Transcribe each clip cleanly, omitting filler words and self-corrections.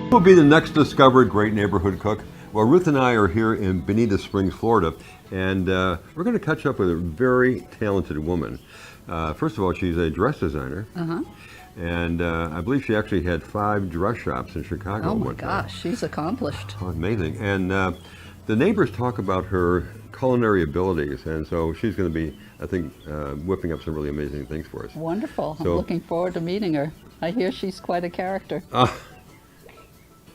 Who will be the next discovered great neighborhood cook? Well, Ruth and I are here in Bonita Springs, Florida, and we're going to catch up with a very talented woman. First of all, she's a dress designer, and I believe she actually had 5 dress shops in Chicago. Oh my gosh, she's accomplished. Oh, amazing. And the neighbors talk about her culinary abilities, and so she's going to be, I think, whipping up some really amazing things for us. Wonderful. So, I'm looking forward to meeting her. I hear she's quite a character.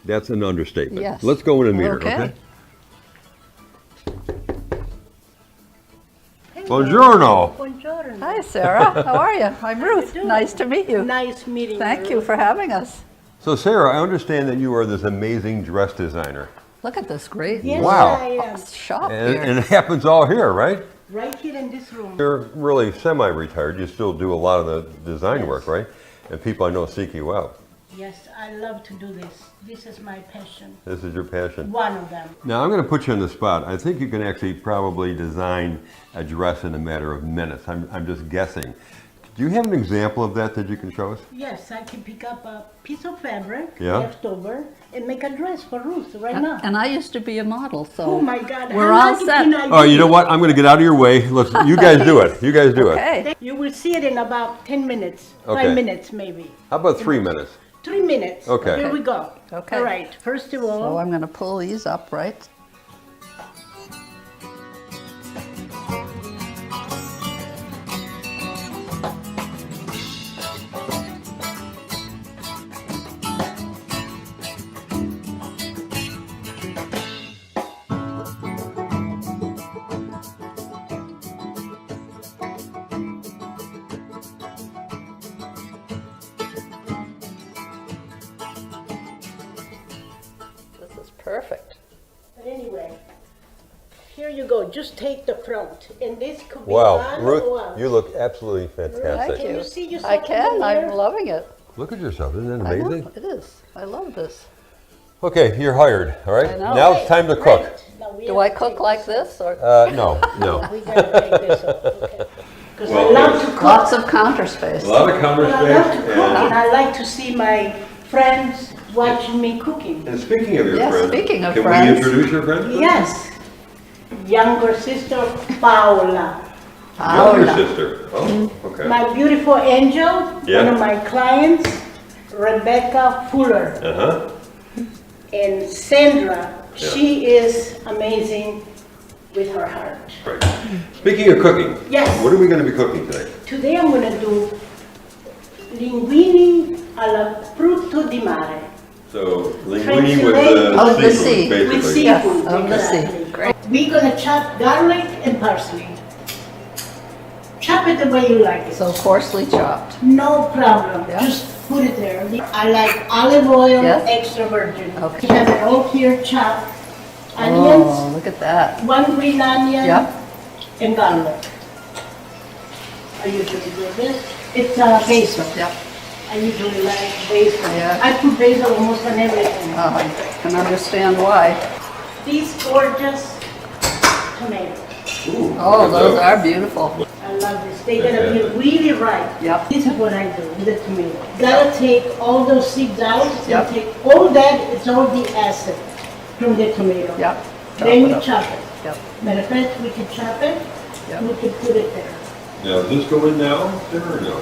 That's an understatement. Yes. Let's go in and meet her, okay? Buongiorno. Buongiorno. Hi, Sarah. How are you? I'm Ruth. doing? Nice to meet you. Nice meeting you. Thank you for having us. So, Sarah, I understand that you are this amazing dress designer. Look at this great Yes, Wow. I am. shop And, here. and it happens all here, right? Right here in this room. You're really semi-retired. You still do a lot of the design work, right? And people I know seek you out. Yes, I love to do this. This is my passion. This is your passion. One of them. Now, I'm going to put you on the spot. I think you can actually probably design a dress in a matter of minutes. I'm just guessing. Do you have an example of that you can show us? Yes, I can pick up a piece of fabric Yeah. left over and make a dress for Ruth right now. And I used to be a model, so Oh my God. we're how all lucky set. can I Oh, be? you know what? I'm going to get out of your way. You guys do it. You guys do it. Okay. You will see it in about 10 minutes, Okay. 5 minutes maybe. How about 3 minutes? 3 minutes. Okay. Here we go. Okay. All right. First of So all, I'm going to pull these up, right? This is perfect. but anyway, here you go. Just take the front. And this could be Wow, on Ruth, or off. you look absolutely fantastic. Can you see yourself I in can. the I'm mirror? loving it. Look at yourself. Isn't that I know, amazing? it is. I love this. Okay, you're hired, all right? I know. Now it's time to cook. Right. Now we Do have I to cook take like this this or? No. We gotta take this off, okay? Because Well, I love to cook. Lots of counter space. A lot of counter I love to space. cook, and I like to see my friends watching me cooking. And speaking of your Yes, friends, speaking of can friends. we introduce your friends? Yes, younger sister Paola, Younger Paola. sister. Oh, okay. my beautiful angel, Yeah. one of my clients, Rebecca Fuller, Uh-huh. and Sandra. She is amazing with her heart. Right. Speaking of cooking, Yes. what are we going to be cooking today? Today I'm gonna do linguine alla frutto di mare. So, linguine with the Of the seafood, sea. basically. With sea- Yes, Seafood, of the sea. exactly. Great. We're gonna chop garlic and parsley. Chop it the way you like it. So coarsely chopped. No problem. Yeah. Just put it there. I like olive oil, Yes. extra virgin. Okay. You have it all here chopped. Oh, Onions, look at that. 1 green onion, Yep. and garlic. I usually do this. It's basil. Yep. I usually like basil. Yeah. I put basil almost on everything. I can understand why. These gorgeous tomatoes. Ooh, Oh, look at those are beautiful. I love this. They're gonna be really ripe. Yep. This is what I do with the tomato. Gotta take all those seeds out. Yep. And take all that. It's all the acid from the tomato. Yep. Then you it up. chop it. Yep. Matter of fact, we can chop it. Yep. We can put it there. Now, does this go in now, Sarah, or no?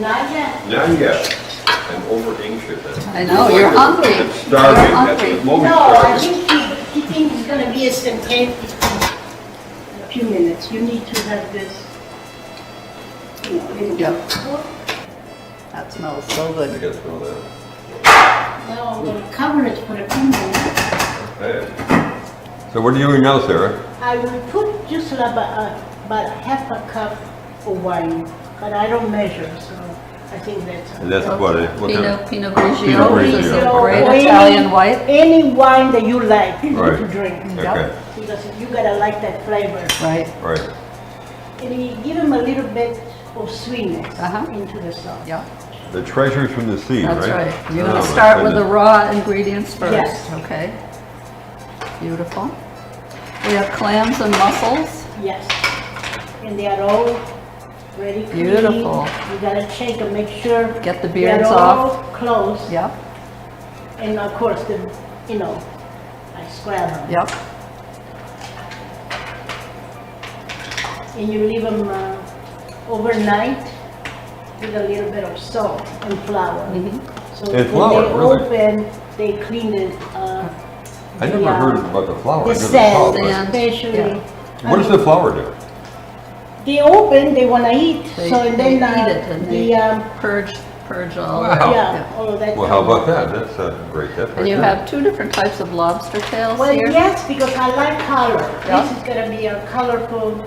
Not yet. Not yet. I'm over anxious. I know, you're hungry. I'm starving. You're That's hungry. the moment No, I starving. think he thinks it's gonna be instantaneous. In a few minutes. You need to have this. You know, little Yep. bit. That smells so I good. gotta smell that. Now I'm gonna cover it for a few minutes. Okay. So what are you doing now, Sarah? I will put just about half a cup of wine, but I don't measure, so I think that's. And that's what kind of? Pinot Pinot Grigio, which is a Grigio. great or Italian white. Any wine that you like Right. to drink. Okay, Because you gotta like that flavor. Right. right. And you give them a little bit of sweetness Uh-huh. into the sauce. Yeah, The treasures from the sea, right? that's right. You're Oh, gonna my start with the goodness. raw ingredients first. Yes. Okay. Beautiful. We have clams and mussels. Yes. And they are all ready. clean. Beautiful. You gotta shake and make sure. Get the they're beards all off. closed. Yep. And of course, I scrub them. Yep. And you leave them overnight with a little bit of salt and flour. So And when flour, they really? open, they clean it. I never heard about the flour. I The knew the salt, but- sand. especially. Yeah. What does the flour do? They open, they want to eat. They, So and they then eat it and they purge all. Wow. the- yeah, all of that. Well, how about that? That's a great tip. And right you there. have two different types of lobster tails Well, here. yes, because I like color. Yeah. This is gonna be a colorful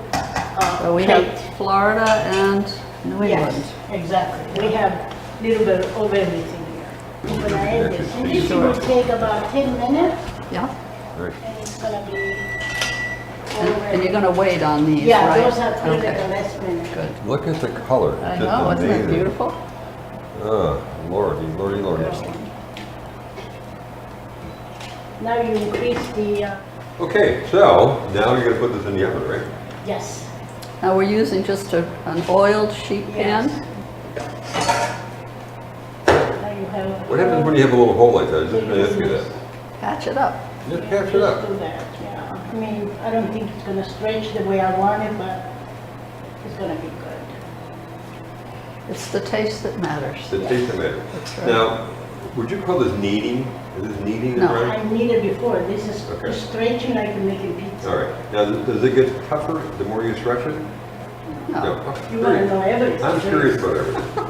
So we plate. have Florida and New England. Yes, exactly. We have a little bit of everything here. When I add this, and this Sure. will take about 10 minutes, Yeah. Right. and it's gonna be And already. you're gonna wait on these, Yeah, right? those are put at the Okay, last minute. good. Look at the color. I It's just know, isn't it amazing. beautiful? Oh, lordy, lordy, lordy. Now you increase the, Okay, so now you're gonna put this in the oven, right? yes. Now we're using just an oiled sheet pan. Yes. Now you have. What happens when you have a little hole like that? I was just gonna ask you that. Patch it up. Just catch it up. Just do that, yeah. I mean, I don't think it's gonna stretch the way I want it, but it's gonna be good. It's the taste that matters. The taste of it. That's right. Now, would you call this kneading? Is this kneading, No. right? I made it before. This is Okay. stretching like you're making pizza. All right. Now, does it get tougher the more you stretch it? No. You wanna know everything. I'm curious about everything.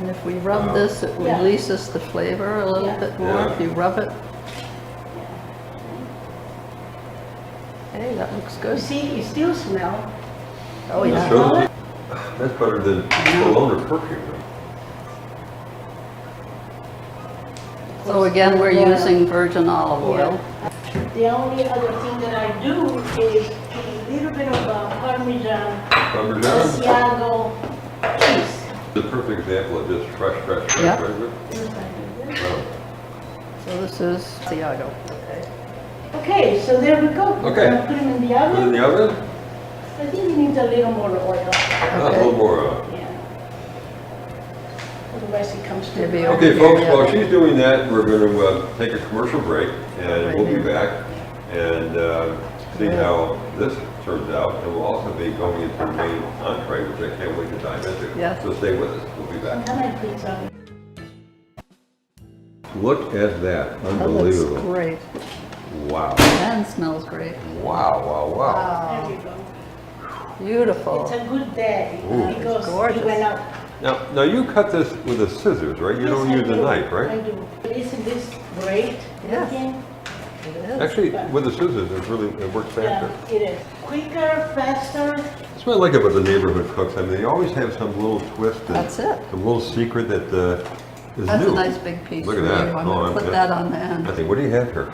And if we rub Wow. this, it Yeah. releases the flavor a little Yeah. bit more Yeah. if you rub it. Hey, that looks You good. see, you still smell. Oh, It yeah. shows- That's better than cologne or perfume. So again, we're using virgin olive oil. The only other thing that I do is put a little bit of Parmesan, Parmesan? Asiago cheese. The perfect example of just fresh, Yeah. right? Just like this. Wow. So this is Asiago. Okay, so there we go. We're Okay. gonna put them in the Put it in oven. the oven? I think it needs a little more oil. A little more. Yeah. Otherwise it comes to. Maybe Okay, over folks, here, while yeah. she's doing that, we're going to take a commercial break, and Right we'll be here. back and see how this turns out. And we'll also be going into the main entree, which I can't wait to dive into. Yes. So stay with us. We'll be back. Can I put some? Look at that. That looks Unbelievable. great. Wow. And smells great. Wow, wow, wow. Wow. There we go. Beautiful. It's a good day Ooh. because gorgeous. it went up. Now you cut this with the scissors, right? You don't Yes, I use a do. knife, I right? do. Isn't this great? Yes. looking? It is. Actually, with the scissors, it works faster. Yeah, it is. Quicker, faster. That's what I like about the neighborhood cooks. I mean, they always have some little twist, and That's it. some little secret that is That's new. a nice big piece. Look at for that. you. I'm Oh, gonna I'm put good. that on the end. Nothing. What do you have here?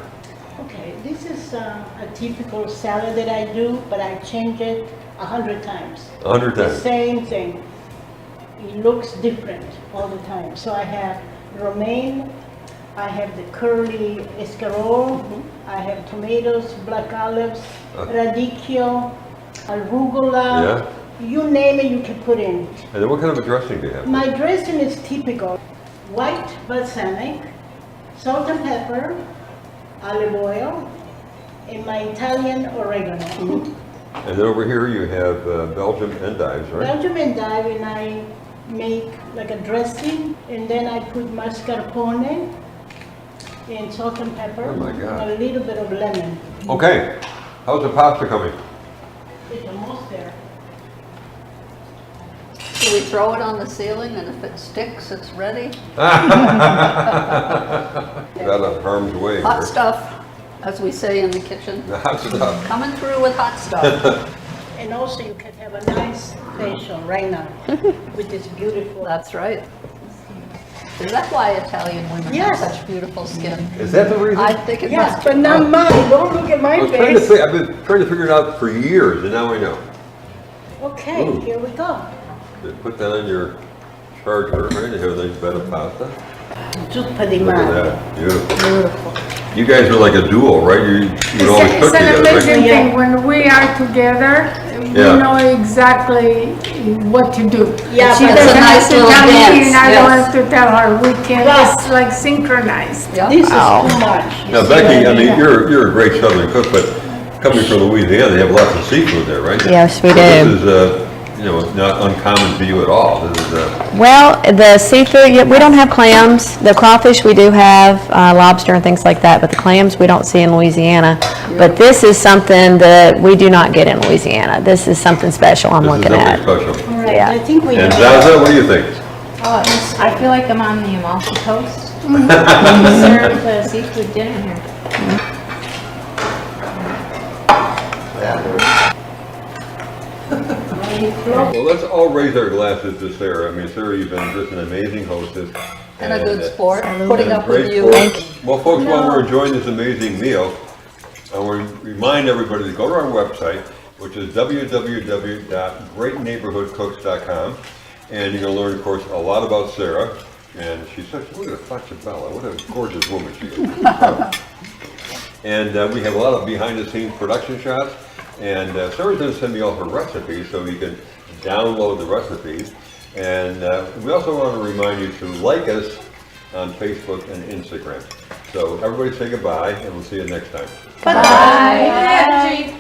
Okay, this is a typical salad that I do, but I change it 100 times. 100 The times. same thing. It looks different all the time. So I have romaine, I have the curly escarole, I have tomatoes, black olives, radicchio, arugula. Yeah. You name it, you can put in. And then what kind of a dressing do you have? My dressing is typical. White balsamic, salt and pepper, olive oil, and my Italian oregano. And then over here you have Belgium endives, right? Belgium endive, and I make like a dressing, and then I put mascarpone and salt and pepper. Oh my God. And a little bit of lemon. Okay. How's the pasta coming? It's almost there. So we throw it on the ceiling and if it sticks, it's ready. Out of harm's way. Hot here. stuff, as we say in the kitchen. The hot stuff. Coming through with hot stuff. And also you can have a nice facial right now with this beautiful. That's right. Is that why Italian women Yes. have such beautiful skin? Is that the reason? I think it Yes, must but be. not mine. Don't look at my I was trying to face. I've been trying to figure it out for years, and now I know. Okay, Ooh. here we go. You put that on your charger, right? You have a nice bed of pasta. Zuppa di Look at mare. that. Beautiful. Beautiful. You guys are like a duo, right? You always It's cook an together, right? amazing Yeah. thing when we are together. Yeah. you know exactly what to do. Yeah, She but doesn't it's a have nice to little tell me, dance, and I don't yes. have to tell her. We can, Right. it's like synchronized. Yeah. this is too much. you Now, see Becky, what I mean, mean? you're a great Southern cook, but coming from Louisiana, they have lots of seafood there, right? Yes, we So do. This is, not uncommon to you at all. This is, Well, the seafood, yeah, we don't have clams. The crawfish, we do have, lobster and things like that, but the clams, we don't see in Louisiana. But this is something that we do not get in Louisiana. This is something special I'm this is looking something at. special. Right, yeah. I think we And have. Zaza, what do you think? Oh, I feel like I'm on the Amalfi Coast. Serve seafood dinner here. Well, let's all raise our glasses to Sarah. I mean, Sarah, you've been just an amazing hostess. And a good uh, sport, putting and a up with great you. sport. Well, folks, while we're enjoying this amazing meal, I want to remind everybody to go to our website, which is www.greatneighborhoodcooks.com, and you're going to learn, of course, a lot about Sarah. And she's such, look at Facciabella, what a gorgeous woman she is. And we have a lot of behind-the-scenes production shots. And Sarah's going to send me all her recipes so you can download the recipes. And we also want to remind you to like us on Facebook and Instagram. So everybody say goodbye, and we'll see you next time. Bye.